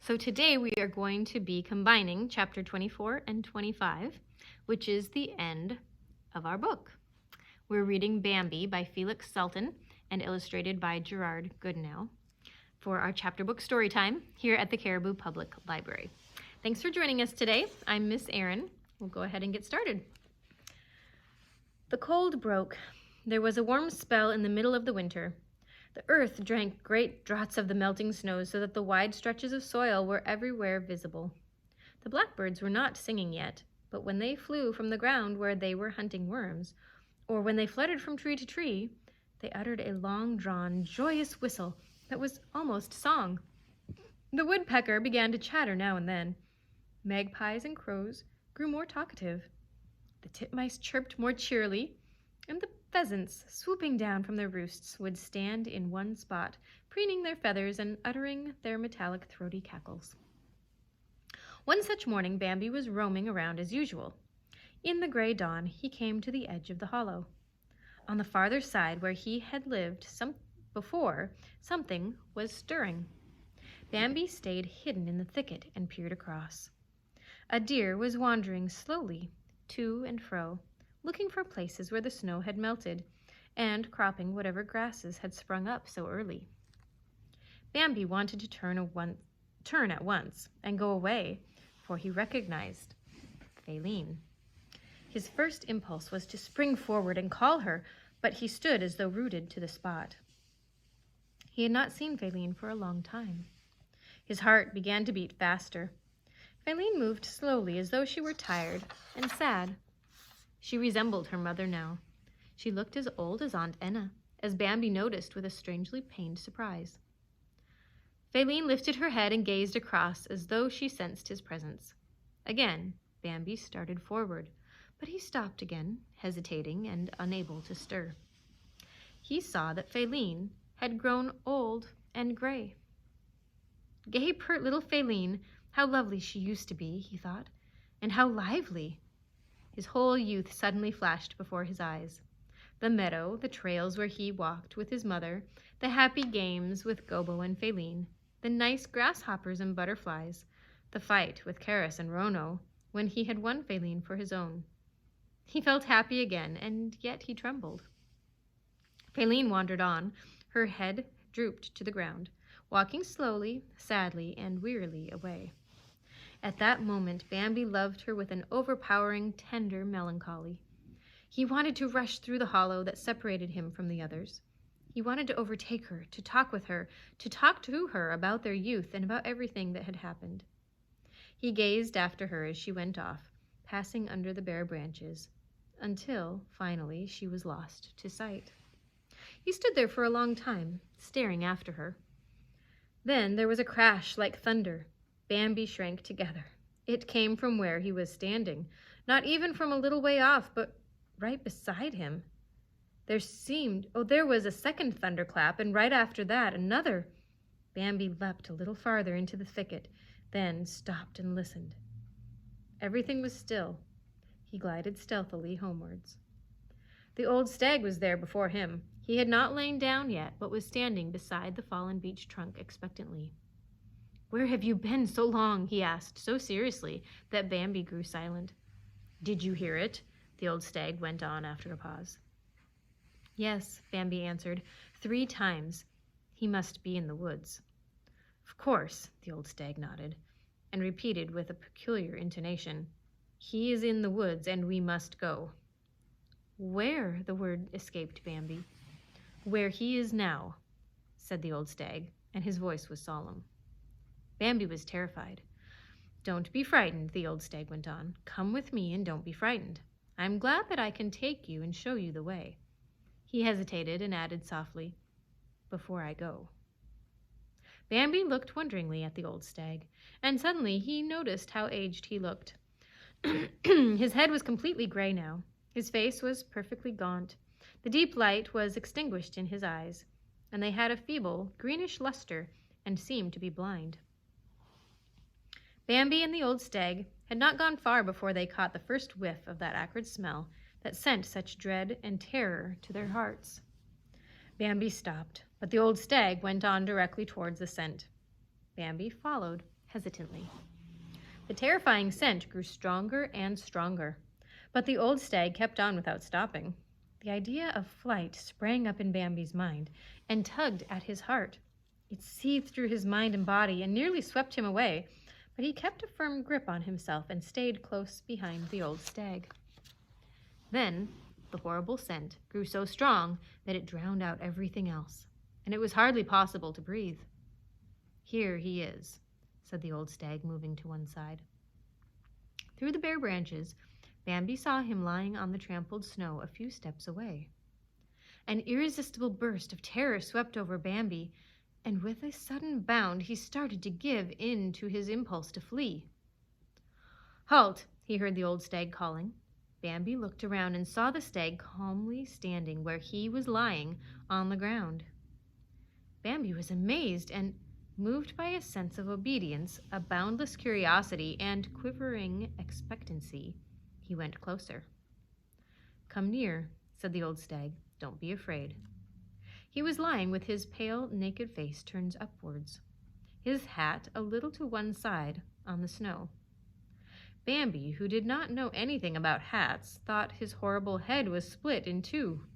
So today we are going to be combining chapter 24 and 25, which is the end of our book. We're reading Bambi by Felix Salten and illustrated by Gerard Goodenow for our chapter book story time here at the Caribou Public Library. Thanks for joining us today. I'm Miss Erin. We'll go ahead and get started. The cold broke. There was a warm spell in the middle of the winter. The earth drank great draughts of the melting snow so that the wide stretches of soil were everywhere visible. The blackbirds were not singing yet, but when they flew from the ground where they were hunting worms, or when they fluttered from tree to tree, they uttered a long-drawn, joyous whistle that was almost song. The woodpecker began to chatter now and then. Magpies and crows grew more talkative. The titmice chirped more cheerily, and the pheasants, swooping down from their roosts, would stand in one spot, preening their feathers and uttering their metallic throaty cackles. One such morning Bambi was roaming around as usual. In the gray dawn he came to the edge of the hollow. On the farther side where he had lived before, something was stirring. Bambi stayed hidden in the thicket and peered across. A deer was wandering slowly to and fro, looking for places where the snow had melted, and cropping whatever grasses had sprung up so early. Bambi wanted to turn at once and go away, for he recognized Faline. His first impulse was to spring forward and call her, but he stood as though rooted to the spot. He had not seen Faline for a long time. His heart began to beat faster. Faline moved slowly as though she were tired and sad. She resembled her mother now. She looked as old as Aunt Enna, as Bambi noticed with a strangely pained surprise. Faline lifted her head and gazed across as though she sensed his presence. Again, Bambi started forward, but he stopped again, hesitating and unable to stir. He saw that Faline had grown old and gray. Gay, pert little Faline, how lovely she used to be, he thought, and how lively. His whole youth suddenly flashed before his eyes. The meadow, the trails where he walked with his mother, the happy games with Gobo and Faline, the nice grasshoppers and butterflies, the fight with Karis and Rono when he had won Faline for his own. He felt happy again, and yet he trembled. Faline wandered on, her head drooped to the ground, walking slowly, sadly, and wearily away. At that moment, Bambi loved her with an overpowering, tender melancholy. He wanted to rush through the hollow that separated him from the others. He wanted to overtake her, to talk with her, to talk to her about their youth and about everything that had happened. He gazed after her as she went off, passing under the bare branches, until, finally, she was lost to sight. He stood there for a long time, staring after her. Then there was a crash like thunder. Bambi shrank together. It came from where he was standing, not even from a little way off, but right beside him. There was a second thunderclap, and right after that, another. Bambi leapt a little farther into the thicket, then stopped and listened. Everything was still. He glided stealthily homewards. The old stag was there before him. He had not lain down yet, but was standing beside the fallen beech trunk expectantly. "Where have you been so long?" he asked, so seriously that Bambi grew silent. "Did you hear it?" the old stag went on after a pause. "Yes," Bambi answered, 3 times. "He must be in the woods." "Of course," the old stag nodded, and repeated with a peculiar intonation, "He is in the woods, and we must go." "Where?" the word escaped Bambi. "Where he is now," said the old stag, and his voice was solemn. Bambi was terrified. "Don't be frightened," the old stag went on. "Come with me and don't be frightened. I'm glad that I can take you and show you the way." He hesitated and added softly, "Before I go." Bambi looked wonderingly at the old stag, and suddenly he noticed how aged he looked. His head was completely gray now. His face was perfectly gaunt. The deep light was extinguished in his eyes, and they had a feeble, greenish luster and seemed to be blind. Bambi and the old stag had not gone far before they caught the first whiff of that acrid smell that sent such dread and terror to their hearts. Bambi stopped, but the old stag went on directly towards the scent. Bambi followed, hesitantly. The terrifying scent grew stronger and stronger, but the old stag kept on without stopping. The idea of flight sprang up in Bambi's mind and tugged at his heart. It seethed through his mind and body and nearly swept him away, but he kept a firm grip on himself and stayed close behind the old stag. Then the horrible scent grew so strong that it drowned out everything else, and it was hardly possible to breathe. "Here he is," said the old stag, moving to one side. Through the bare branches, Bambi saw him lying on the trampled snow a few steps away. An irresistible burst of terror swept over Bambi, and with a sudden bound he started to give in to his impulse to flee. "Halt!" he heard the old stag calling. Bambi looked around and saw the stag calmly standing where he was lying on the ground. Bambi was amazed and, moved by a sense of obedience, a boundless curiosity, and quivering expectancy, he went closer. "Come near," said the old stag. "Don't be afraid." He was lying with his pale, naked face turned upwards, his hat a little to one side on the snow. Bambi, who did not know anything about hats, thought his horrible head was split in two.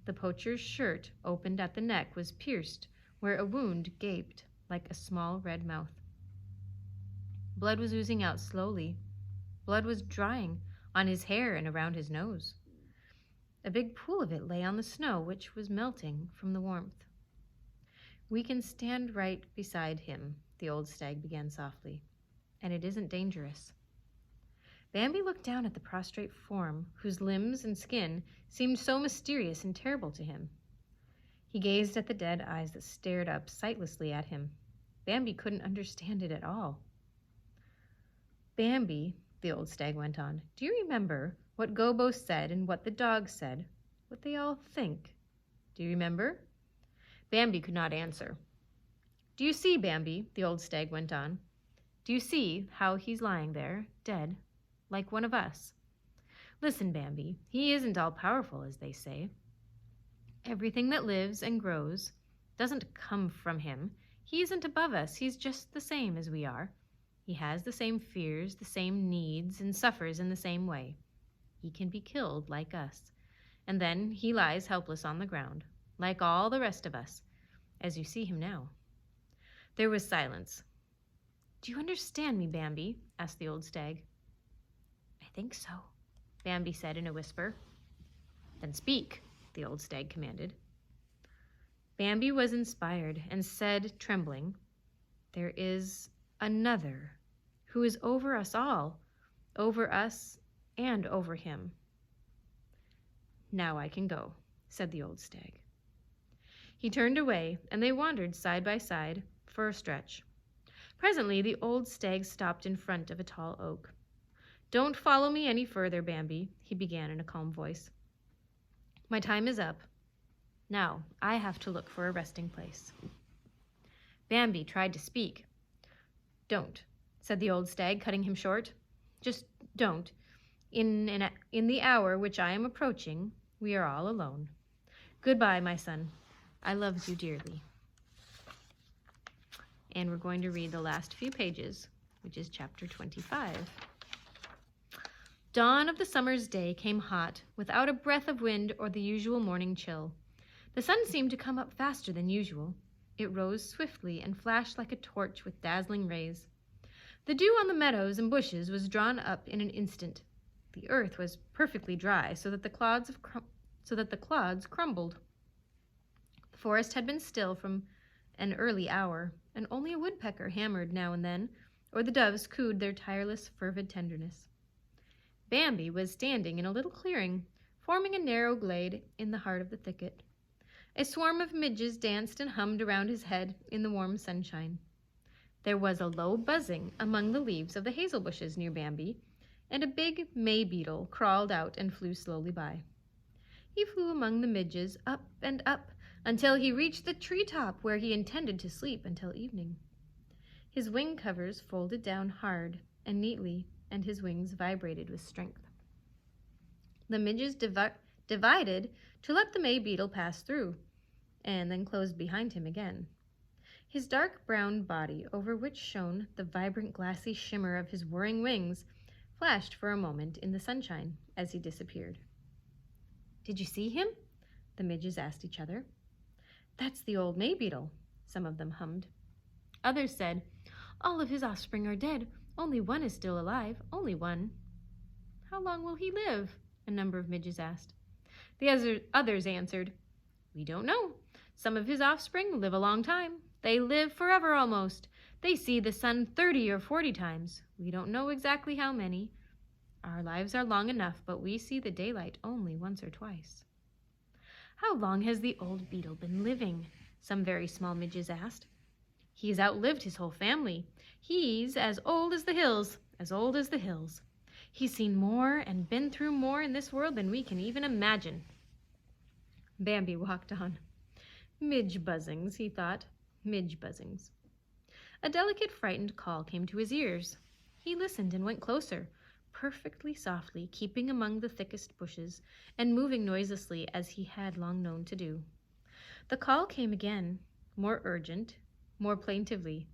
The poacher's shirt, opened at the neck, was pierced where a wound gaped like a small red mouth. Blood was oozing out slowly. Blood was drying on his hair and around his nose. A big pool of it lay on the snow, which was melting from the warmth. "We can stand right beside him," the old stag began softly, "and it isn't dangerous." Bambi looked down at the prostrate form, whose limbs and skin seemed so mysterious and terrible to him. He gazed at the dead eyes that stared up sightlessly at him. Bambi couldn't understand it at all. "Bambi," the old stag went on, "do you remember what Gobbo said and what the dog said, what they all think? Do you remember?" Bambi could not answer. "Do you see, Bambi," the old stag went on, "do you see how he's lying there, dead, like one of us? Listen, Bambi, he isn't all-powerful, as they say. Everything that lives and grows doesn't come from him. He isn't above us. He's just the same as we are. He has the same fears, the same needs, and suffers in the same way. He can be killed like us, and then he lies helpless on the ground, like all the rest of us, as you see him now." There was silence. "Do you understand me, Bambi?" asked the old stag. "I think so," Bambi said in a whisper. "Then speak," the old stag commanded. Bambi was inspired and said, trembling, "There is another who is over us all, over us and over him." "Now I can go," said the old stag. He turned away, and they wandered side by side for a stretch. Presently the old stag stopped in front of a tall oak. "Don't follow me any further, Bambi," he began in a calm voice. "My time is up. Now I have to look for a resting place." Bambi tried to speak. "Don't," said the old stag, cutting him short. "Just don't. In the hour which I am approaching, we are all alone. Goodbye, my son. I love you dearly." And we're going to read the last few pages, which is chapter 25. Dawn of the summer's day came hot, without a breath of wind or the usual morning chill. The sun seemed to come up faster than usual. It rose swiftly and flashed like a torch with dazzling rays. The dew on the meadows and bushes was drawn up in an instant. The earth was perfectly dry, so that the clods crumbled. The forest had been still from an early hour, and only a woodpecker hammered now and then, or the doves cooed their tireless, fervid tenderness. Bambi was standing in a little clearing, forming a narrow glade in the heart of the thicket. A swarm of midges danced and hummed around his head in the warm sunshine. There was a low buzzing among the leaves of the hazel bushes near Bambi, and a big May beetle crawled out and flew slowly by. He flew among the midges, up and up, until he reached the treetop where he intended to sleep until evening. His wing covers folded down hard and neatly, and his wings vibrated with strength. The midges divided to let the May beetle pass through, and then closed behind him again. His dark brown body, over which shone the vibrant glassy shimmer of his whirring wings, flashed for a moment in the sunshine as he disappeared. "Did you see him?" the midges asked each other. "That's the old May beetle," some of them hummed. Others said, "All of his offspring are dead. Only one is still alive, only one." "How long will he live?" a number of midges asked. The others answered, "We don't know. Some of his offspring live a long time. They live forever almost. They see the sun 30 or 40 times. We don't know exactly how many. Our lives are long enough, but we see the daylight only once or twice." "How long has the old beetle been living?" some very small midges asked. "He's outlived his whole family. He's as old as the hills, as old as the hills. He's seen more and been through more in this world than we can even imagine." Bambi walked on. "Midge buzzings," he thought, "midge buzzings." A delicate, frightened call came to his ears. He listened and went closer, perfectly softly, keeping among the thickest bushes and moving noiselessly as he had long known to do. The call came again, more urgent, more plaintively.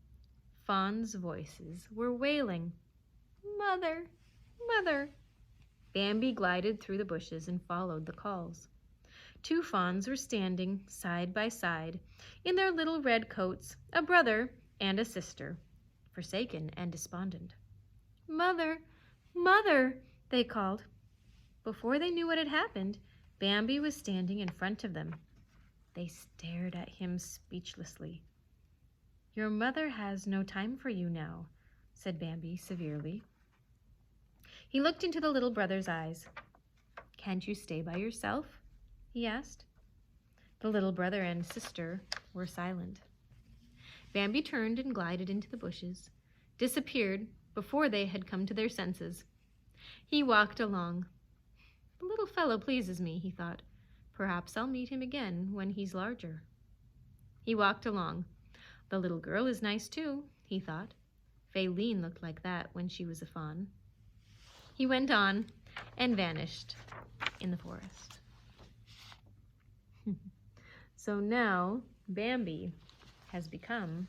Fawns' voices were wailing, "Mother, mother." Bambi glided through the bushes and followed the calls. Two fawns were standing side by side, in their little red coats, a brother and a sister, forsaken and despondent. "Mother, mother," they called. Before they knew what had happened, Bambi was standing in front of them. They stared at him speechlessly. "Your mother has no time for you now," said Bambi severely. He looked into the little brother's eyes. "Can't you stay by yourself?" he asked. The little brother and sister were silent. Bambi turned and glided into the bushes, disappeared before they had come to their senses. He walked along. "The little fellow pleases me," he thought. "Perhaps I'll meet him again when he's larger." He walked along. "The little girl is nice too," he thought. Faylene looked like that when she was a fawn. He went on and vanished in the forest. So now Bambi has become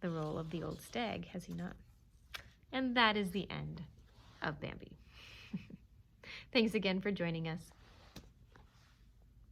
the role of the old stag, has he not? And that is the end of Bambi. Thanks again for joining us.